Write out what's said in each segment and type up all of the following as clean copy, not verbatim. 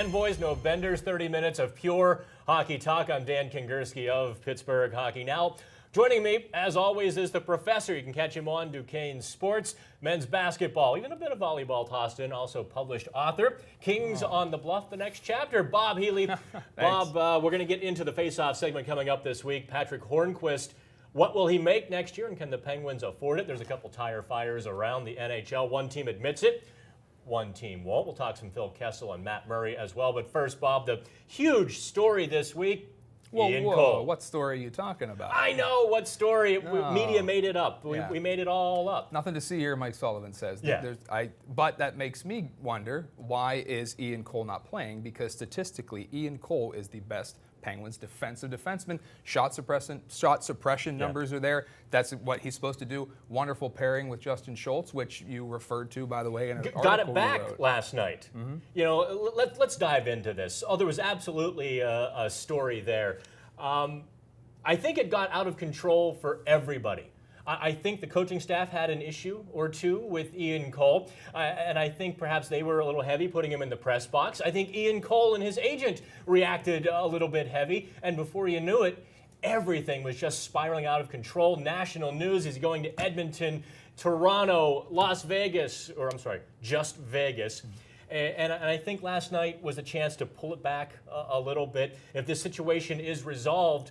fanboys, no benders, 30 minutes of pure hockey talk. I'm Dan Kingerski of Pittsburgh Hockey Now. Joining me, as always, is the professor. You can catch him on Duquesne Sports, men's basketball, even a bit of volleyball tossed in, also published author. Kings on the Bluff, the next chapter. Bob Healy. Bob, we're going to get into the face-off segment coming up this week. Patrick Hornquist, what will he make next year, and can the Penguins afford it? There's a couple tire fires around the NHL. One team admits it. One team won't. We'll talk some Phil Kessel and Matt Murray as well. But first, Bob, the huge story this week, Ian Cole. What story are you talking about? I know what story. Media made it up. We made it all up. Nothing to see here, Mike Sullivan says. Yeah. But that makes me wonder, why is Ian Cole not playing? Because statistically, Ian Cole is the best Penguins defensive defenseman. Shot suppression numbers are there. That's what he's supposed to do. Wonderful pairing with Justin Schultz, which you referred to, by the way, in an article got it back you wrote last night. Mm-hmm. You know, let's dive into this. Oh, there was absolutely a story there. I think it got out of control for everybody. I think the coaching staff had an issue or two with Ian Cole, and I think perhaps they were a little heavy putting him in the press box. I think Ian Cole and his agent reacted a little bit heavy, and before you knew it, everything was just spiraling out of control. National news, he's going to Edmonton, Toronto, Las Vegas, or I'm sorry, just Vegas. And I think last night was a chance to pull it back a little bit. If this situation is resolved,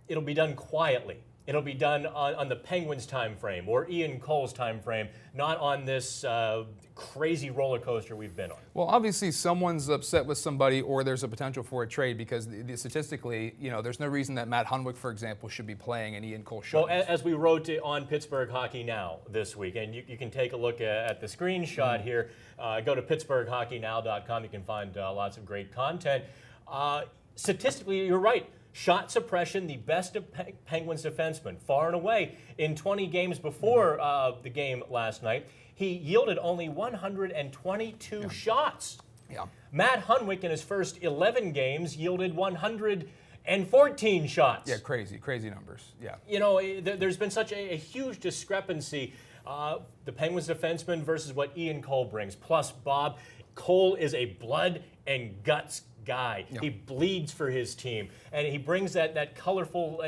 it'll be done quietly. It'll be done on the Penguins' time frame or Ian Cole's time frame, not on this crazy roller coaster we've been on. Well, obviously someone's upset with somebody, or there's a potential for a trade, because statistically, there's no reason that Matt Hunwick, for example, should be playing and Ian Cole shouldn't. Well, as we wrote on Pittsburgh Hockey Now this week, and you can take a look at the screenshot here. Go to PittsburghHockeyNow.com. You can find lots of great content. Statistically, you're right. Shot suppression, the best of Penguins defensemen, far and away. In 20 games before the game last night, he yielded only 122 shots. Yeah. Matt Hunwick in his first 11 games yielded 114 shots. Yeah, crazy numbers. Yeah. There's been such a huge discrepancy. The Penguins defenseman versus what Ian Cole brings. Plus, Bob, Cole is a blood and guts guy. Yep. He bleeds for his team, and he brings that colorful,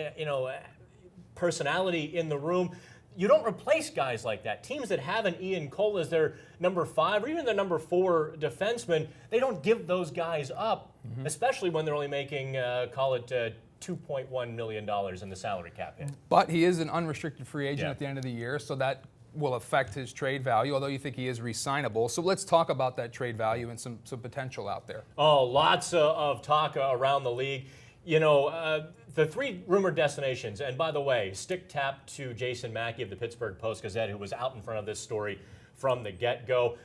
personality in the room. You don't replace guys like that. Teams that have an Ian Cole as their number 5 or even their number 4 defenseman, they don't give those guys up, especially when they're only making, call it $2.1 million in the salary cap hit. But he is an unrestricted free agent at the end of the year, so that will affect his trade value, although you think he is re-signable. So let's talk about that trade value and some potential out there. Oh, lots of talk around the league. The 3 rumored destinations, and by the way, stick tap to Jason Mackey of the Pittsburgh Post-Gazette, who was out in front of this story from the get-go.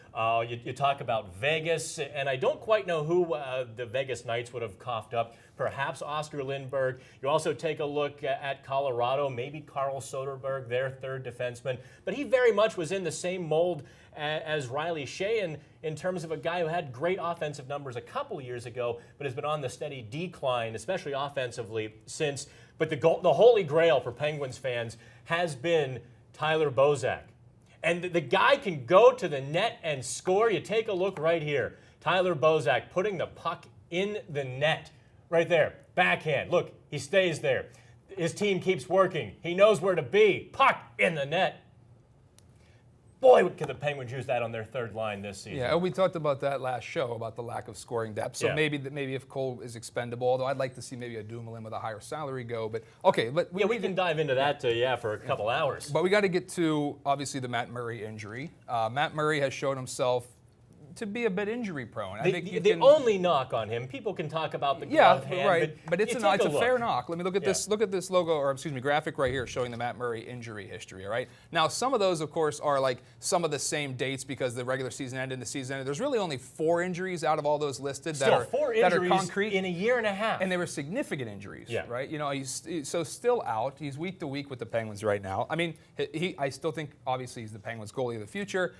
You talk about Vegas, and I don't quite know who the Vegas Knights would have coughed up. Perhaps Oscar Lindberg. You also take a look at Colorado, maybe Carl Soderberg, their 3rd defenseman. But he very much was in the same mold as Riley Sheahan in terms of a guy who had great offensive numbers a couple years ago, but has been on the steady decline, especially offensively, since. But the holy grail for Penguins fans has been Tyler Bozak. And the guy can go to the net and score. You take a look right here. Tyler Bozak putting the puck in the net. Right there. Backhand. Look, he stays there. His team keeps working. He knows where to be. Puck in the net. Boy, could the Penguins use that on their 3rd line this season. Yeah, we talked about that last show, about the lack of scoring depth. So maybe if Cole is expendable, although I'd like to see maybe a Dumoulin with a higher salary go. But okay, we can dive into that for a couple hours. But we got to get to obviously the Matt Murray injury. Matt Murray has shown himself to be a bit injury prone. The only knock on him, people can talk about the glove hand, right. But it's a fair knock. Let me look at this. Look at this logo, or excuse me, graphic right here showing the Matt Murray injury history. All right. Now, some of those, of course, are like some of the same dates because the regular season ended and the season ended. There's really only 4 injuries out of all those listed that are concrete in a year and a half, and they were significant injuries. Yeah. Right. He's still out. He's week to week with the Penguins right now. I mean, I still think obviously he's the Penguins goalie of the future.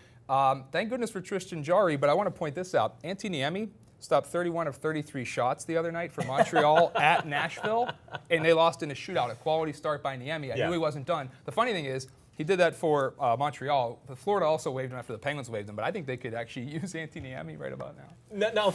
Thank goodness for Tristan Jarry, but I want to point this out. Antti Niemi stopped 31 of 33 shots the other night for Montreal at Nashville, and they lost in a shootout. A quality start by Niemi. I knew he wasn't done. The funny thing is, He did that for Montreal. Florida also waived him after the Penguins waived him, but I think they could actually use Antti Niemi right about now. Now,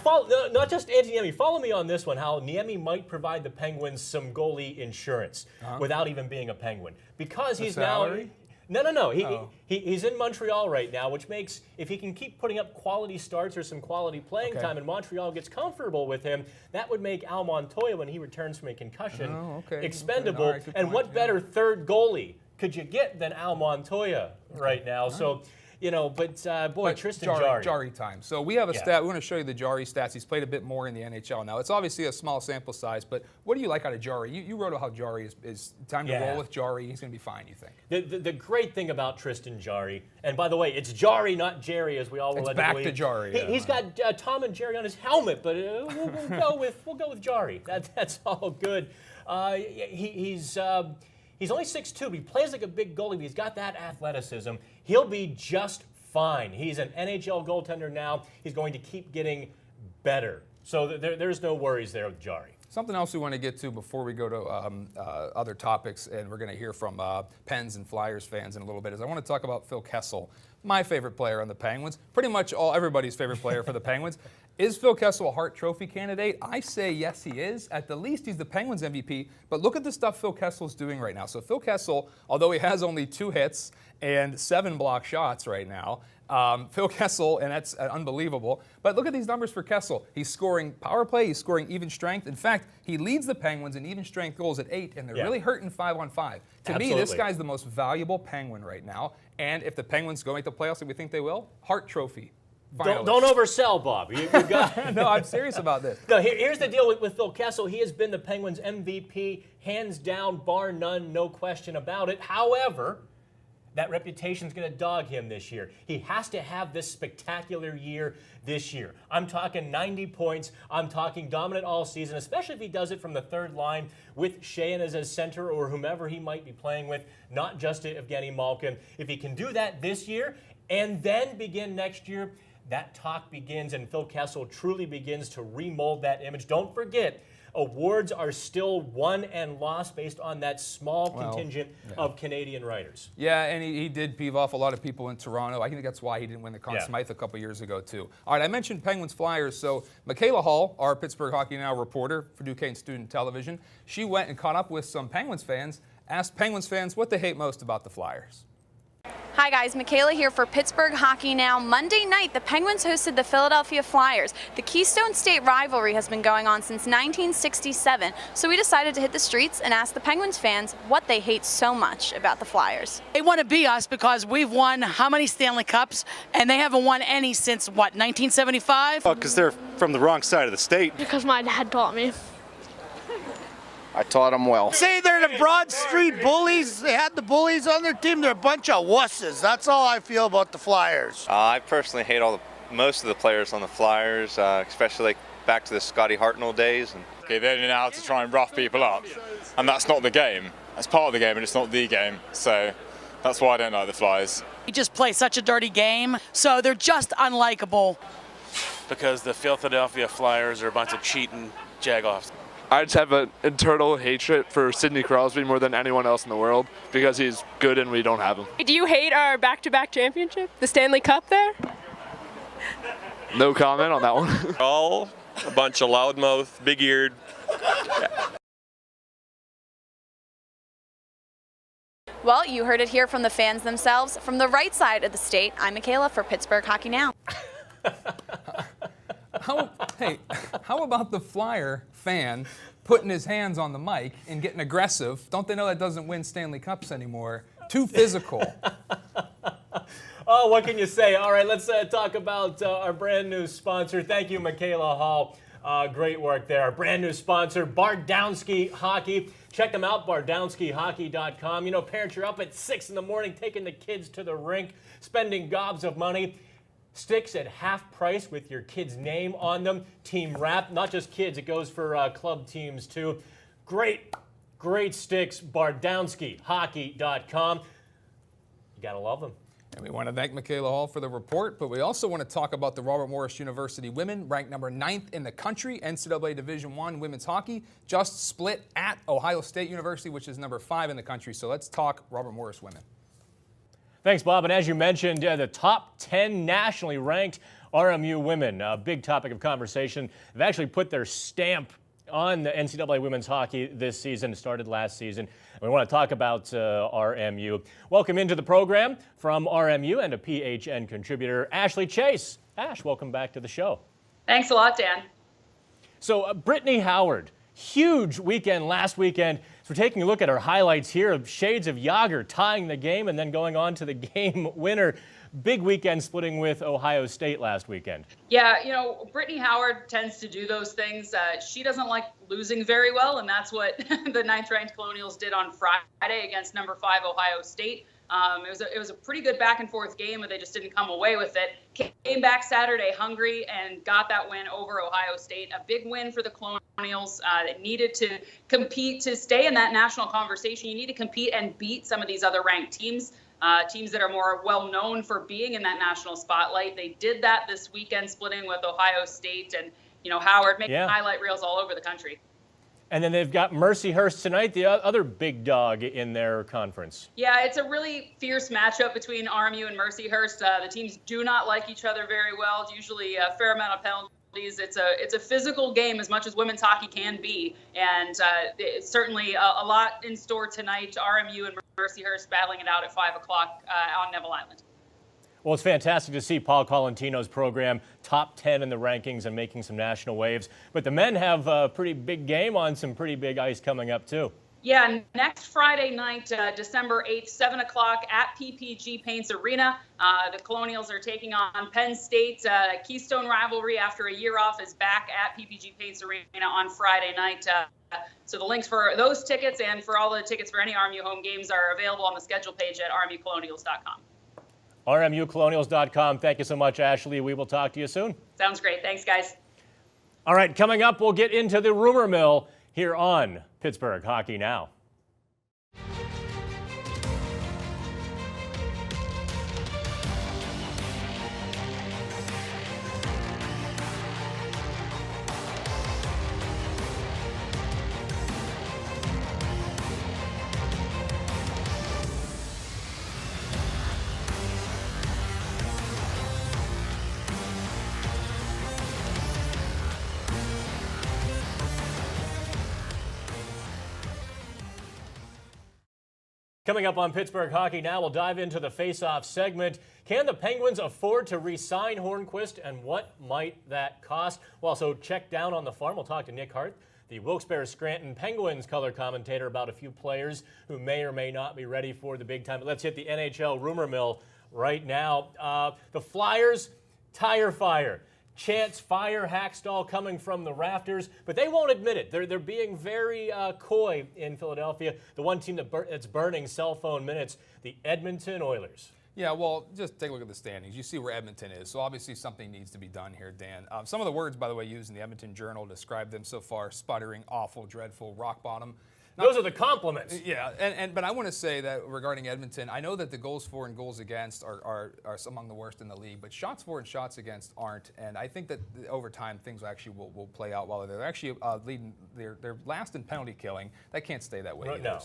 not just Antti Niemi. Follow me on this one, how Niemi might provide the Penguins some goalie insurance without even being a Penguin. Because he's salary? now... No. He's in Montreal right now, which makes, if he can keep putting up quality starts or some quality playing time and Montreal gets comfortable with him, that would make Al Montoya, when he returns from a concussion, expendable. Right, and what better third goalie could you get than Al Montoya right now? So, boy, Tristan Jarry. Jarry time. So we have a stat. We want to show you the Jarry stats. He's played a bit more in the NHL now. It's obviously a small sample size, but what do you like out of Jarry? You wrote about how Jarry is time to roll with Jarry. He's going to be fine, you think? The great thing about Tristan Jarry, and by the way, it's Jarry, not Jerry, as we all were led to believe. Back to Jarry. He's got Tom and Jerry on his helmet, but we'll go with Jarry. That's all good. He's only 6'2", but he plays like a big goalie, but he's got that athleticism. He'll be just fine. He's an NHL goaltender now. He's going to keep getting better. So there's no worries there with Jarry. Something else we want to get to before we go to other topics, and we're going to hear from Pens and Flyers fans in a little bit, is I want to talk about Phil Kessel, my favorite player on the Penguins, pretty much everybody's favorite player for the Penguins. Is Phil Kessel a Hart Trophy candidate? I say yes, he is. At the least, he's the Penguins MVP. But look at the stuff Phil Kessel's doing right now. So Phil Kessel, although he has only 2 hits and 7 block shots right now, Phil Kessel, and that's unbelievable. But look at these numbers for Kessel. He's scoring power play. He's scoring even strength. In fact, he leads the Penguins in even strength goals at 8, and they're really hurting 5-on-5. To me, this guy's the most valuable Penguin right now. And if the Penguins go make the playoffs, and we think they will, Hart Trophy. Don't oversell, Bob. You got No, I'm serious about this. No, here's the deal with Phil Kessel. He has been the Penguins' MVP, hands down, bar none, no question about it. However, that reputation's going to dog him this year. He has to have this spectacular year this year. I'm talking 90 points. I'm talking dominant all season, especially if he does it from the third line with Sheahan as his center or whomever he might be playing with, not just Evgeny Malkin. If he can do that this year and then begin next year, that talk begins, and Phil Kessel truly begins to remold that image. Don't forget, awards are still won and lost based on that small contingent of Canadian writers. Yeah, and he did peeve off a lot of people in Toronto. I think that's why he didn't win the Conn Smythe a couple years ago, too. All right, I mentioned Penguins Flyers, so Michaela Hall, our Pittsburgh Hockey Now reporter for Duquesne Student Television, she went and caught up with some Penguins fans, asked Penguins fans what they hate most about the Flyers. Hi guys, Michaela here for Pittsburgh Hockey Now. Monday night, the Penguins hosted the Philadelphia Flyers. The Keystone State rivalry has been going on since 1967, so we decided to hit the streets and ask the Penguins fans what they hate so much about the Flyers. They want to be us because we've won how many Stanley Cups, and they haven't won any since, what, 1975? Oh, because they're from the wrong side of the state. Because my dad taught me. I taught them well. Say they're the Broad Street bullies. They had the bullies on their team. They're a bunch of wusses. That's all I feel about the Flyers. I personally hate most of the players on the Flyers, especially like back to the Scotty Hartnell days. Okay, they're now out to try and rough people up, and that's not the game. That's part of the game, but it's not the game. So that's why I don't like the Flyers. We just play such a dirty game, so they're just unlikable. Because the Philadelphia Flyers are a bunch of cheating jagoffs. I just have an internal hatred for Sidney Crosby more than anyone else in the world because he's good and we don't have him. Do you hate our back-to-back championship, the Stanley Cup there? No comment on that one. All a bunch of loudmouth, big-eared. Well, you heard it here from the fans themselves. From the right side of the state, I'm Michaela for Pittsburgh Hockey Now. How about the Flyer fan putting his hands on the mic and getting aggressive? Don't they know that doesn't win Stanley Cups anymore? Too physical. Oh, what can you say? All right, let's talk about our brand new sponsor. Thank you, Michaela Hall. Great work there. Our brand new sponsor, Bardowski Hockey. Check them out, bardowskihockey.com. You know, parents, you're up at 6 in the morning taking the kids to the rink, spending gobs of money. Sticks at half price with your kid's name on them. Team wrap, not just kids, it goes for club teams too. Great sticks, bardowskihockey.com. You gotta love them. And we want to thank Michaela Hall for the report, but we also want to talk about the Robert Morris University women, ranked number 9th in the country, NCAA Division I women's hockey, just split at Ohio State University, which is number 5 in the country. So let's talk Robert Morris women. Thanks, Bob. And as you mentioned, the top 10 nationally ranked RMU women, a big topic of conversation. They've actually put their stamp on the NCAA women's hockey this season. It started last season. We want to talk about RMU. Welcome into the program from RMU and a PHN contributor, Ashley Chase. Ash, welcome back to the show. Thanks a lot, Dan. So Brittany Howard, huge weekend last weekend. So we're taking a look at our highlights here of shades of Yager tying the game and then going on to the game winner. Big weekend splitting with Ohio State last weekend. Yeah, you know, Brittany Howard tends to do those things. She doesn't like losing very well, and that's what the 9th-ranked Colonials did on Friday against number 5 Ohio State. It was a pretty good back-and-forth game, but they just didn't come away with it. Came back Saturday hungry and got that win over Ohio State. A big win for the Colonials. That needed to compete to stay in that national conversation. You need to compete and beat some of these other ranked teams. Teams that are more well-known for being in that national spotlight. They did that this weekend, splitting with Ohio State, and, you know, Howard making highlight reels all over the country. And then they've got Mercyhurst tonight, the other big dog in their conference. Yeah, it's a really fierce matchup between RMU and Mercyhurst. The teams do not like each other very well. It's usually a fair amount of penalties. It's a physical game as much as women's hockey can be, and it's certainly a lot in store tonight. RMU and Mercyhurst battling it out at 5 o'clock on Neville Island. Well, it's fantastic to see Paul Colantino's program top 10 in the rankings and making some national waves. But the men have a pretty big game on some pretty big ice coming up, too. Yeah, next Friday night, December 8th, 7 o'clock at PPG Paints Arena. The Colonials are taking on Penn State. Keystone rivalry after a year off is back at PPG Paints Arena on Friday night. So the links for those tickets and for all the tickets for any RMU home games are available on the schedule page at rmucolonials.com. rmucolonials.com. Thank you so much, Ashley. We will talk to you soon. Sounds great. Thanks, guys. All right, coming up, we'll get into the rumor mill here on Pittsburgh Hockey Now. Coming up on Pittsburgh Hockey Now, we'll dive into the face-off segment. Can the Penguins afford to re-sign Hornquist, and what might that cost? We'll also check down on the farm. We'll talk to Nick Hart, the Wilkes-Barre Scranton Penguins color commentator, about a few players who may or may not be ready for the big time. But let's hit the NHL rumor mill right now. The Flyers, tire fire. Chance fire Hackstall coming from the rafters, but they won't admit it. They're being very coy in Philadelphia. The one team that's burning cell phone minutes, the Edmonton Oilers. Yeah, well, just take a look at the standings. You see where Edmonton is, so obviously something needs to be done here, Dan. Some of the words, by the way, used in the Edmonton Journal describe them so far: sputtering, awful, dreadful, rock bottom. Those are the compliments. Yeah, but I want to say that regarding Edmonton, I know that the goals for and goals against are among the worst in the league, but shots for and shots against aren't. And I think that over time things actually will play out well. They're actually leading. They're last in penalty killing. That can't stay that way either.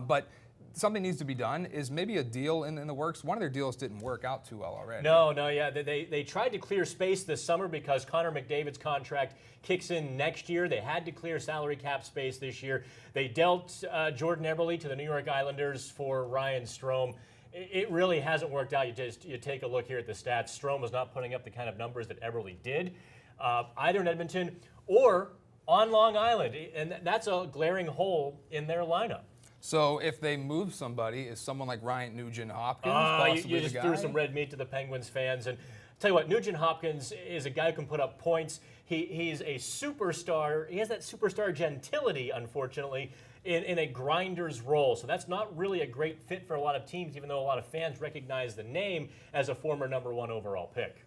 But something needs to be done. Is maybe a deal in the works? One of their deals didn't work out too well already. No, yeah. They tried to clear space this summer because Connor McDavid's contract kicks in next year. They had to clear salary cap space this year. They dealt Jordan Eberle to the New York Islanders for Ryan Strome. It really hasn't worked out. You take a look here at the stats. Strome was not putting up the kind of numbers that Eberle did, either in Edmonton or on Long Island, and that's a glaring hole in their lineup. So if they move somebody, is someone like Ryan Nugent-Hopkins you just threw some red meat to the Penguins fans. And I'll tell you what, Nugent-Hopkins is a guy who can put up points. He's a superstar. He has that superstar gentility, unfortunately, in a grinder's role. So that's not really a great fit for a lot of teams, even though a lot of fans recognize the name as a former #1 overall pick.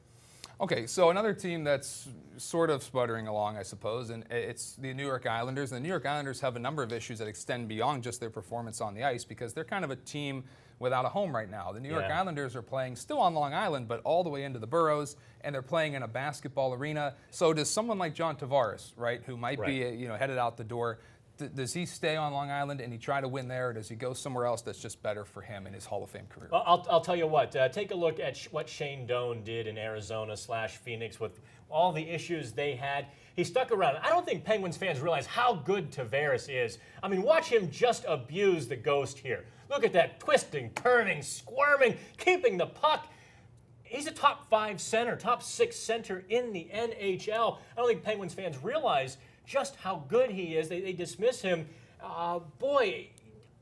Okay, so another team that's sort of sputtering along, I suppose, and it's the New York Islanders. And the New York Islanders have a number of issues that extend beyond just their performance on the ice, because they're kind of a team without a home right now. The New York Islanders are playing still on Long Island, but all the way into the boroughs, and they're playing in a basketball arena. So does someone like John Tavares, right, who might be headed out the door, Does he stay on Long Island and he try to win there, or does he go somewhere else that's just better for him in his Hall of Fame career? Well, I'll tell you what. Take a look at what Shane Doan did in Arizona/Phoenix with all the issues they had. He stuck around. I don't think Penguins fans realize how good Tavares is. I mean, watch him just abuse the ghost here. Look at that twisting, turning, squirming, keeping the puck. He's a top 5 center, top 6 center in the NHL. I don't think Penguins fans realize just how good he is. They dismiss him. Boy,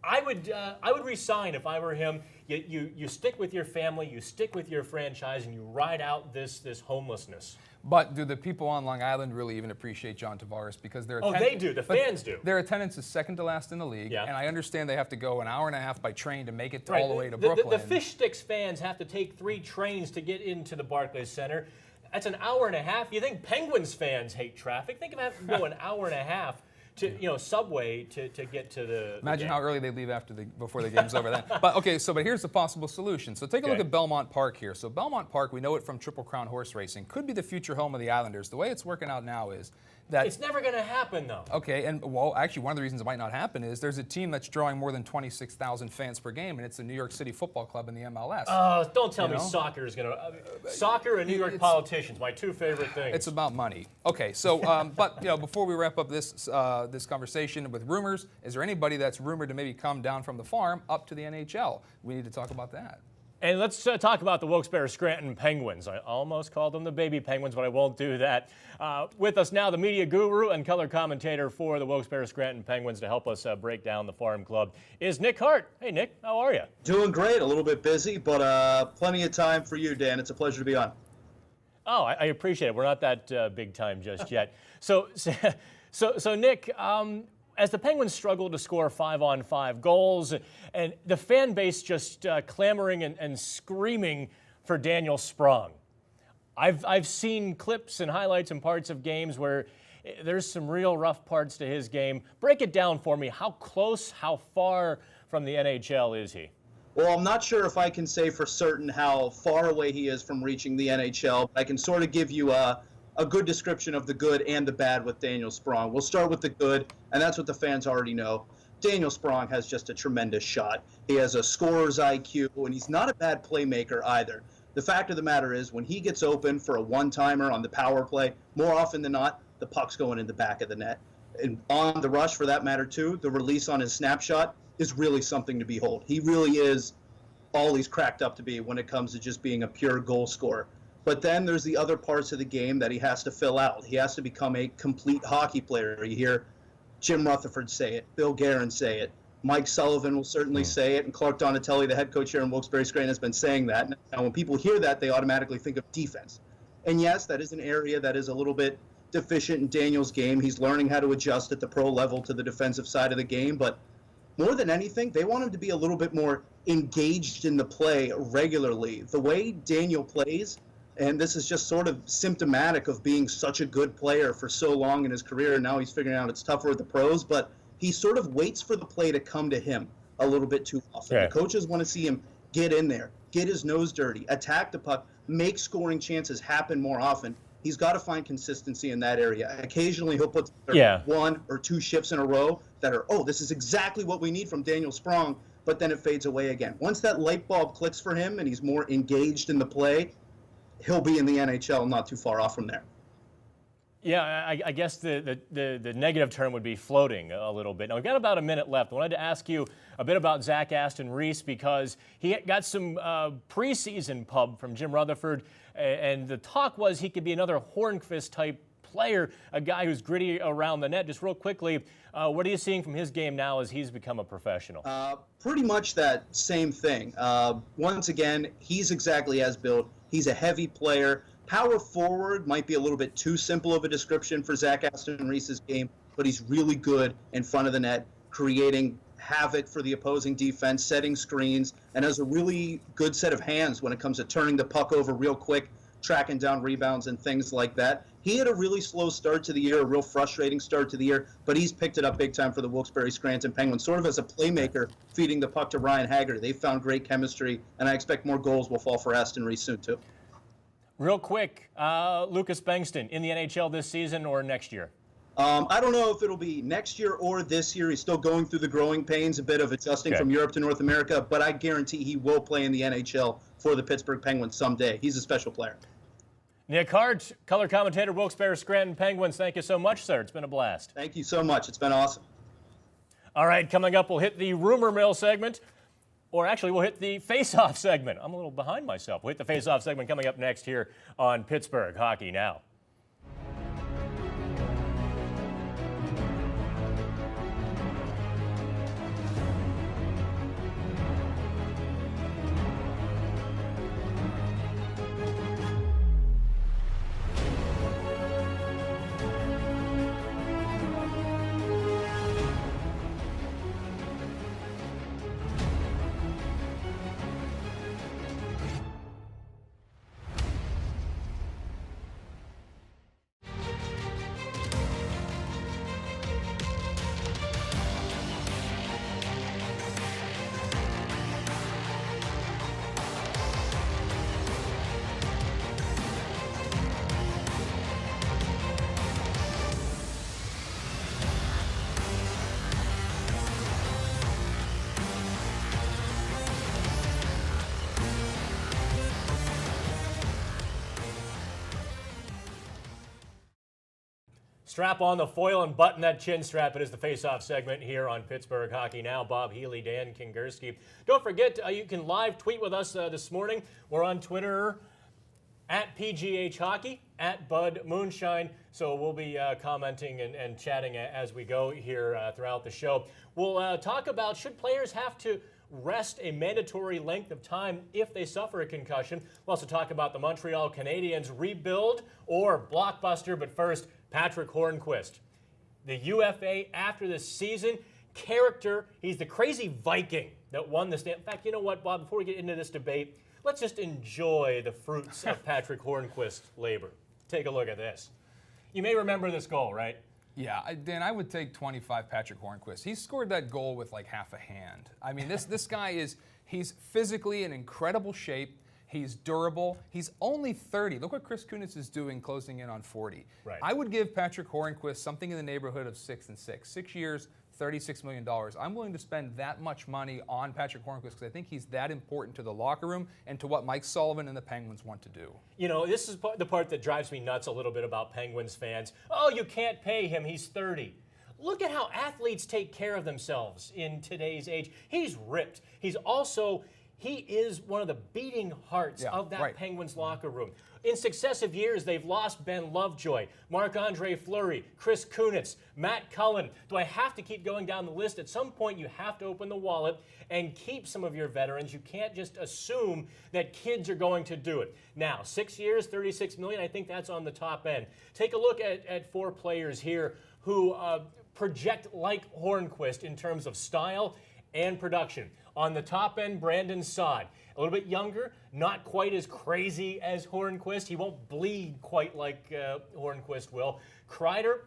I would resign if I were him. You stick with your family, you stick with your franchise, and you ride out this homelessness. But do the people on Long Island really even appreciate John Tavares? Because they do. The fans do. Their attendance is second to last in the league, yeah. And I understand they have to go an hour and a half by train to make it right. all the way to Brooklyn. The Fish Sticks fans have to take 3 trains to get into the Barclays Center. That's an hour and a half. You think Penguins fans hate traffic? Think of having to go an hour and a half to subway to get to the Imagine game. how early they leave before the game's over then. But here's the possible solution. So take a look at Belmont Park here. So Belmont Park, we know it from Triple Crown horse racing, could be the future home of the Islanders. The way it's working out now is that it's never going to happen, though. Okay, and actually one of the reasons it might not happen is there's a team that's drawing more than 26,000 fans per game, and it's the New York City Football Club in the MLS. Don't tell me soccer is going to. Soccer and New York politicians, my 2 favorite things. It's about money. Okay, so but before we wrap up this conversation with rumors, is there anybody that's rumored to maybe come down from the farm up to the NHL? We need to talk about that. And let's talk about the Wilkes-Barre Scranton Penguins. I almost called them the baby Penguins, but I won't do that. With us now, the media guru and color commentator for the Wilkes-Barre Scranton Penguins to help us break down the farm club is Nick Hart. Hey, Nick, how are you? Doing great. A little bit busy, but plenty of time for you, Dan. It's a pleasure to be on. Oh, I appreciate it. We're not that big time just yet. So Nick, as the Penguins struggle to score 5-on-5 goals, and the fan base just clamoring and screaming for Daniel Sprong. I've seen clips and highlights and parts of games where there's some real rough parts to his game. Break it down for me. How close, how far from the NHL is he? Well, I'm not sure if I can say for certain how far away he is from reaching the NHL, but I can sort of give you a good description of the good and the bad with Daniel Sprong. We'll start with the good, and that's what the fans already know. Daniel Sprong has just a tremendous shot. He has a scorer's IQ, and he's not a bad playmaker either. The fact of the matter is, when he gets open for a one-timer on the power play, more often than not, the puck's going in the back of the net. And on the rush, for that matter, too, the release on his snapshot is really something to behold. He really is all he's cracked up to be when it comes to just being a pure goal scorer. But then there's the other parts of the game that he has to fill out. He has to become a complete hockey player. You hear Jim Rutherford say it, Bill Guerin say it, Mike Sullivan will certainly say it, and Clark Donatelli, the head coach here in Wilkes-Barre Scranton, has been saying that. Now, when people hear that, they automatically think of defense. And yes, that is an area that is a little bit deficient in Daniel's game. He's learning how to adjust at the pro level to the defensive side of the game, but more than anything, they want him to be a little bit more engaged in the play regularly. The way Daniel plays, and this is just sort of symptomatic of being such a good player for so long in his career, and now he's figuring out it's tougher with the pros, but he sort of waits for the play to come to him a little bit too often. Yeah. The coaches want to see him get in there, get his nose dirty, attack the puck, make scoring chances happen more often. He's got to find consistency in that area. Occasionally he'll put 1 or 2 shifts in a row that are, this is exactly what we need from Daniel Sprong, but then it fades away again. Once that light bulb clicks for him and he's more engaged in the play, he'll be in the NHL not too far off from there. Yeah, I guess the negative term would be floating a little bit. Now, we've got about a minute left. I wanted to ask you a bit about Zack, Aston, Reese, because he got some preseason pub from Jim Rutherford, and the talk was he could be another Hornqvist-type player, a guy who's gritty around the net. Just real quickly, what are you seeing from his game now as he's become a professional? Pretty much that same thing. Once again, he's exactly as built. He's a heavy player. Power forward might be a little bit too simple of a description for Zack Aston Reese's game, but he's really good in front of the net, creating havoc for the opposing defense, setting screens, and has a really good set of hands when it comes to turning the puck over real quick, tracking down rebounds and things like that. He had a really slow start to the year, a real frustrating start to the year, but he's picked it up big time for the Wilkes-Barre Scranton Penguins, sort of as a playmaker, feeding the puck to Ryan Haggerty. They've found great chemistry, and I expect more goals will fall for Aston Reese soon, too. Real quick, Lucas Bengtsson in the NHL this season or next year? I don't know if it'll be next year or this year. He's still going through the growing pains, a bit of adjusting from Europe to North America, but I guarantee he will play in the NHL for the Pittsburgh Penguins someday. He's a special player. Nick Hart, color commentator, Wilkes-Barre Scranton Penguins. Thank you so much, sir. It's been a blast. Thank you so much. It's been awesome. All right, coming up, we'll hit the rumor mill segment, or actually, we'll hit the face-off segment. I'm a little behind myself. We'll hit the face-off segment coming up next here on Pittsburgh Hockey Now. Strap on the foil and button that chin strap. It is the face-off segment here on Pittsburgh Hockey Now. Bob Healy, Dan Kingerski. Don't forget, you can live tweet with us this morning. We're on Twitter at PGH Hockey, at Bud Moonshine. So we'll be commenting and chatting as we go here throughout the show. We'll talk about, should players have to rest a mandatory length of time if they suffer a concussion? We'll also talk about the Montreal Canadiens rebuild or blockbuster. But first, Patrick Hornquist, the UFA after the season. Character, he's the crazy Viking that won the stand. In fact, you know what, Bob, before we get into this debate, let's just enjoy the fruits of Patrick Hornquist's labor. Take a look at this. You may remember this goal, right? Yeah, Dan, I would take 25 Patrick Hornquist. He scored that goal with like half a hand. I mean, this guy he's physically in incredible shape. He's durable. He's only 30. Look what Chris Kunitz is doing, closing in on 40. Right. I would give Patrick Hornquist something in the neighborhood of 6 and 6. 6 years, $36 million. I'm willing to spend that much money on Patrick Hornquist because I think he's that important to the locker room and to what Mike Sullivan and the Penguins want to do. You know, this is the part that drives me nuts a little bit about Penguins fans. Oh, you can't pay him. He's 30. Look at how athletes take care of themselves in today's age. He's ripped. He is one of the beating hearts of that Penguins locker room. In successive years, they've lost Ben Lovejoy, Marc-Andre Fleury, Chris Kunitz, Matt Cullen. Do I have to keep going down the list? At some point, you have to open the wallet and keep some of your veterans. You can't just assume that kids are going to do it. Now, 6 years, $36 million, I think that's on the top end. Take a look at 4 players here who project like Hornquist in terms of style and production. On the top end, Brandon Saad. A little bit younger, not quite as crazy as Hornquist. He won't bleed quite like Hornquist will. Kreider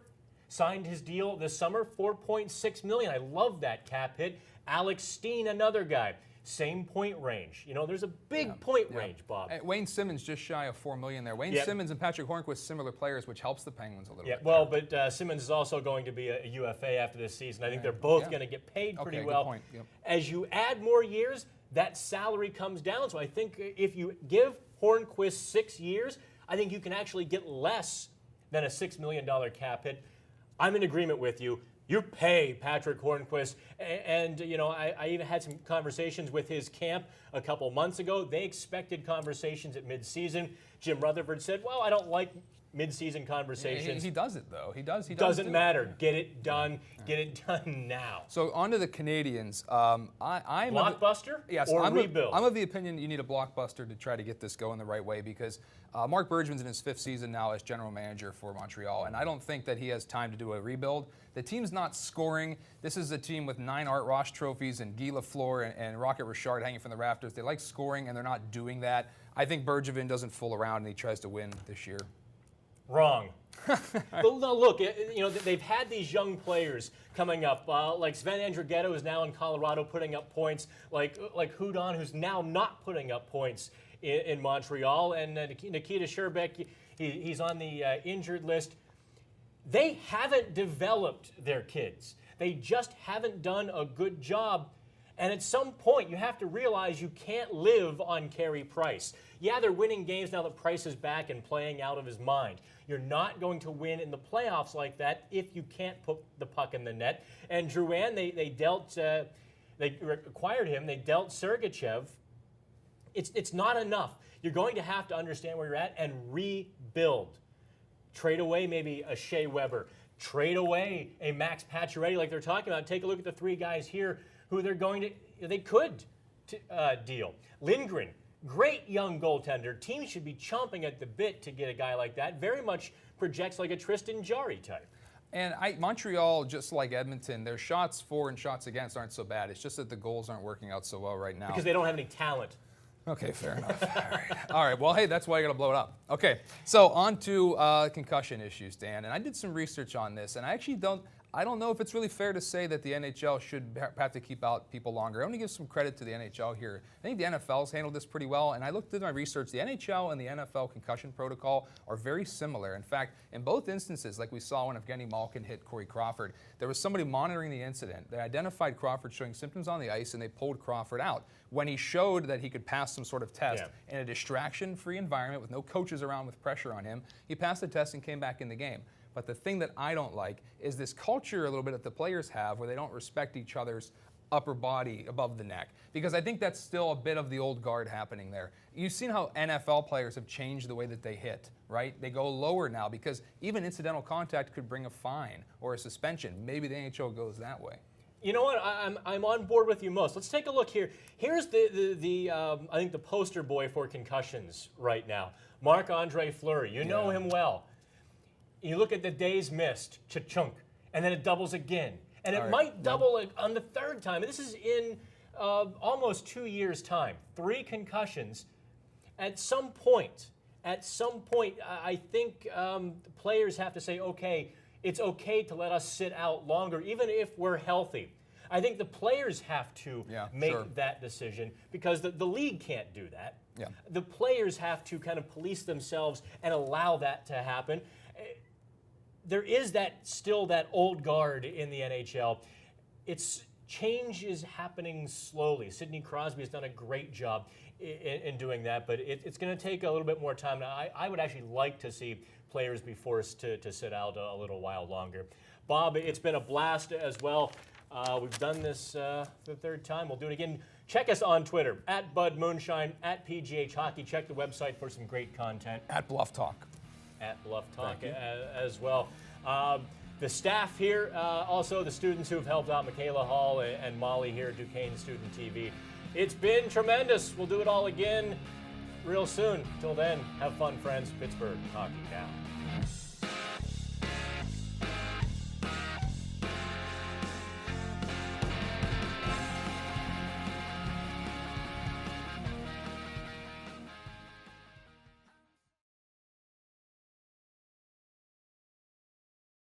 signed his deal this summer, $4.6 million. I love that cap hit. Alex Steen, another guy. Same point range. You know, there's a big point range, Bob. Wayne Simmons just shy of $4 million there. Wayne Simmons and Patrick Hornquist, similar players, which helps the Penguins a little bit. Well, but Simmons is also going to be a UFA after this season. I think they're both going to get paid pretty well. Good point. Yep. As you add more years, that salary comes down. So I think if you give Hornquist 6 years, I think you can actually get less than a $6 million cap hit. I'm in agreement with you. You pay Patrick Hornquist, and you know, I even had some conversations with his camp a couple months ago. They expected conversations at midseason. Jim Rutherford said, well, I don't like midseason conversations. He does it, though. He does Doesn't matter. Get it done. Get it done now. So on to the Canadiens. I'm blockbuster or rebuild? I'm of the opinion you need a blockbuster to try to get this going the right way because Mark Bergevin's in his 5th season now as general manager for Montreal, and I don't think that he has time to do a rebuild. The team's not scoring. This is a team with 9 Art Ross trophies and Guy Lafleur and Rocket Richard hanging from the rafters. They like scoring, and they're not doing that. I think Bergevin doesn't fool around, and he tries to win this year. Wrong. But no, look, you know, they've had these young players coming up, like Sven Andrighetto, who's now in Colorado putting up points, like Hudon, who's now not putting up points in Montreal, and Nikita Sherbak, he's on the injured list. They haven't developed their kids. They just haven't done a good job. And at some point, you have to realize you can't live on Carey Price. Yeah, they're winning games now that Price is back and playing out of his mind. You're not going to win in the playoffs like that if you can't put the puck in the net. And Drouin, they acquired him. They dealt Sergachev. It's not enough. You're going to have to understand where you're at and rebuild. Trade away maybe a Shea Weber. Trade away a Max Pacioretty like they're talking about. Take a look at the three guys here who they could deal. Lindgren, great young goaltender. Teams should be chomping at the bit to get a guy like that. Very much projects like a Tristan Jarry type. And Montreal, just like Edmonton, their shots for and shots against aren't so bad. It's just that the goals aren't working out so well right now. Because they don't have any talent. Okay, fair enough. All right. Well, hey, that's why you got to blow it up. Okay, so on to concussion issues, Dan. And I did some research on this, and I don't know if it's really fair to say that the NHL should have to keep out people longer. I want to give some credit to the NHL here. I think the NFL's handled this pretty well, and I looked at my research. The NHL and the NFL concussion protocol are very similar. In fact, in both instances, like we saw when Evgeny Malkin hit Corey Crawford, there was somebody monitoring the incident. They identified Crawford showing symptoms on the ice, and they pulled Crawford out. When he showed that he could pass some sort of test in a distraction-free environment with no coaches around with pressure on him, he passed the test and came back in the game. But the thing that I don't like is this culture a little bit that the players have where they don't respect each other's upper body above the neck. Because I think that's still a bit of the old guard happening there. You've seen how NFL players have changed the way that they hit, right? They go lower now because even incidental contact could bring a fine or a suspension. Maybe the NHL goes that way. You know what? I'm on board with you most. Let's take a look here. Here's the I think the poster boy for concussions right now. Marc-Andre Fleury. You know him well. You look at the days missed, cha-chunk, and then it doubles again. And it might double on the third time. And this is in almost 2 years' time. 3 concussions. At some point, I think players have to say, okay, it's okay to let us sit out longer, even if we're healthy. I think the players have to make that decision because the league can't do that. Yeah. The players have to kind of police themselves and allow that to happen. There is still that old guard in the NHL. Change is happening slowly. Sidney Crosby has done a great job in doing that, but it's going to take a little bit more time. Now, I would actually like to see players be forced to sit out a little while longer. Bob, it's been a blast as well. We've done this the third time. We'll do it again. Check us on Twitter, @BudMoonshine, @PGH Hockey. Check the website for some great content. @Bluff Talk. @Bluff Talk as well. The staff here, also the students who've helped out, Michaela Hall and Molly here at Duquesne Student TV. It's been tremendous. We'll do it all again real soon. Till then, have fun, friends. Pittsburgh Hockey Now.